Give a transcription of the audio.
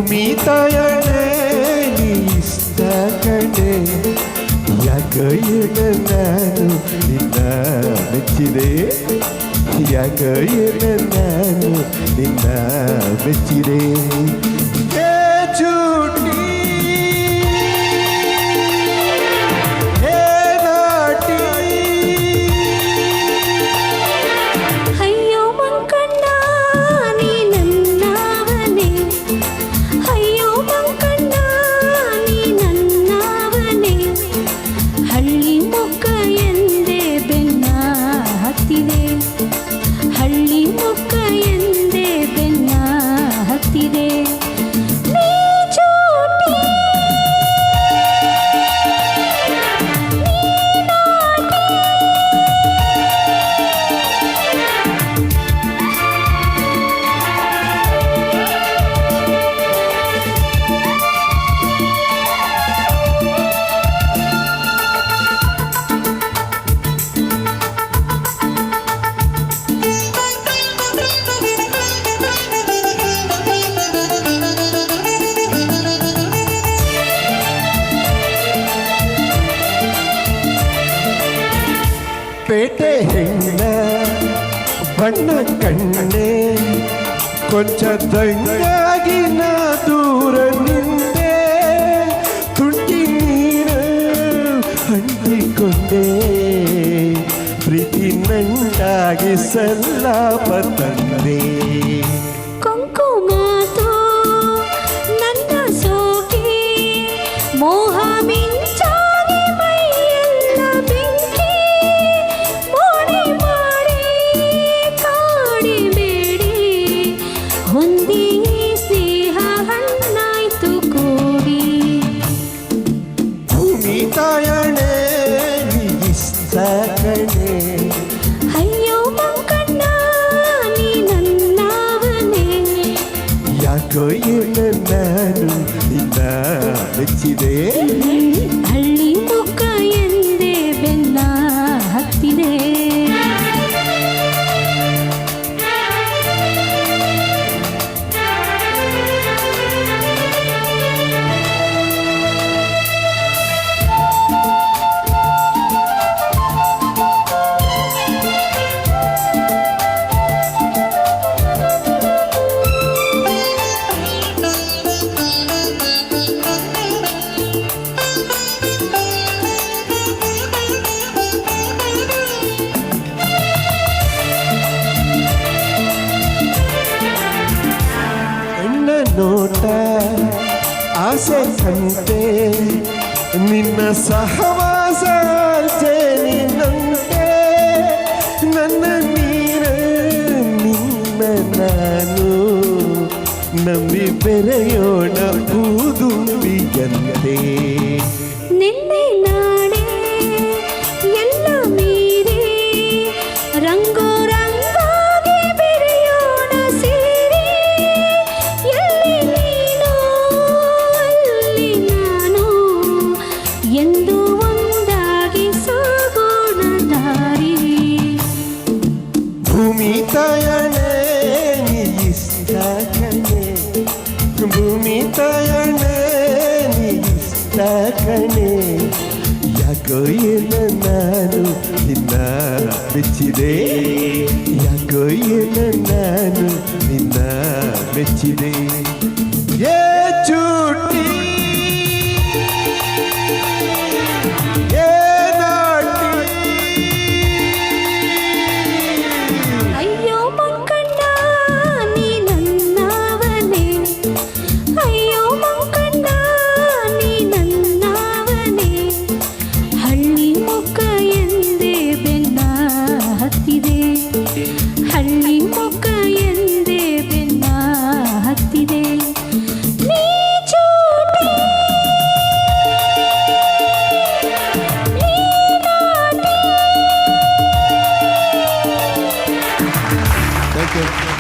ಭೂಮಿ ತಾಯಣೆ ಇಷ್ಟ ಕಣೆ ಯಾಕ ಏನ ನಾನು ನಿನ್ನ ಮೆಚ್ಚಿದೆ ಯಾಕ ಏನ ನಾನು ನಿನ್ನ ಮೆಚ್ಚಿದೆ ಏ ಚೂಟಿ ಏ ನಾಟಿ ಅಯ್ಯೋ ಮಂಕಣ್ಣ ನೀ ನನ್ನವನೇ ಅಯ್ಯೋ ಮಂಕಣ್ಣ ನೀ ನನ್ನವನೇ ಹಳ್ಳಿ ಮುಖ ಎಂದೇ ಬೆನ್ನ ಹತ್ತಿದೆ ಹಳ್ಳಿ ಮುಖ ಎಂದೇ ಬೆನ್ನ ಹತ್ತಿದೆ ನೀ ಚೂಟಿ ಪೇಟೆ ಹೆಣ್ಣ ಬಣ್ಣ ಕಣ್ಣೆ ಕೊಂಚ ದಂಗಾಗಿ ನಾ ದೂರ ನಿಂದೆ ತುಂಟಿ ನೀರು ಅಂಟಿಕೊಂಡೆ ಪ್ರೀತಿ ನಂಟಾಗಿ ಸಲ್ಲಾಪ ತಂದೆ ಕುಂಕುಮಾತು ನನ್ನ ಸೋಕಿ ಮೋಹ ಮಿಂಚಾಗಿ ಮೈಯೆಲ್ಲ ಬೆಂಕಿ ಮೋಡಿ ಮಾಡಿ ಕಾಡಿಬೇಡಿ ಹೊಂದಿ ಸ್ನೇಹ ಹಣ್ಣಾಯ್ತು ಕೂಡಿ ಭೂಮಿ ತಾಯಣೆ ಇಷ್ಟ ಕಣೆ ಅಯ್ಯೋ ಮಂಕಣ್ಣ ನೀ ನನ್ನವನೇ ಯಾಕೋ ಏನ ನಾನು ನಿನ್ನ ಮೆಚ್ಚಿದೆ ಹಳ್ಳಿ ಮುಖ ಎಂದೇ ಬೆನ್ನ ಹತ್ತಿದೆ ಹೆಣ್ಣ ನೋಟ ಆಸೆ ಕಂತೆ ನಿನ್ನ ಸಹವಾಸ ನಿನ್ನಂತೆ ನನ್ನ ನೀರ ನಿನ್ನ ನಾನು ನಂಬಿ ಬೆರೆಯೋಣ ಬೂದುಂಬಿಯಂತೆ ನಿನ್ನೆ ನಾಳೆ ಎಲ್ಲ ಮೀರಿ ರಂಗು ರಂಗಾಗಿ ಬೆರೆಯೋಣ ಸೇರಿ ಎಲ್ಲಿ ನೀನು ಅಲ್ಲಿ ನಾನು ಎಂದು ಒಂದಾಗಿ ಸಾಗೋಣ ದಾರಿ ಭೂಮಿ ತಾಯಣೆ ಇಷ್ಟ ಕಣೆ ಭೂಮಿ ತಾಯಣೆ ಇಷ್ಟ ಕಣೆ ಯಾಕೋ ಏನ ನಾನು ನಿನ್ನ ಮೆಚ್ಚಿದೆ ಯಾಕೋ ಏನ ನಾನು ನಿನ್ನ ಮೆಚ್ಚಿದೆ ಏ ಚೂಟಿ ಏ ನಾಟಿ ಅಯ್ಯೋ ಮಂಕಣ್ಣ ನೀ ನನ್ನವನೇ ಅಯ್ಯೋ ಮಂಕಣ್ಣ ನೀ ನನ್ನವನೇ ಹಳ್ಳಿ ಮುಖ ಎಂದೇ ಬೆನ್ನ ಹತ್ತಿದೆ ಹಳ್ಳಿ ಮುಖ ಎಂದೇ ಬೆನ್ನ ಹತ್ತಿದೆ ನೀ ಚೂಟಿ ನೀ ನಾಟಿ Thank you.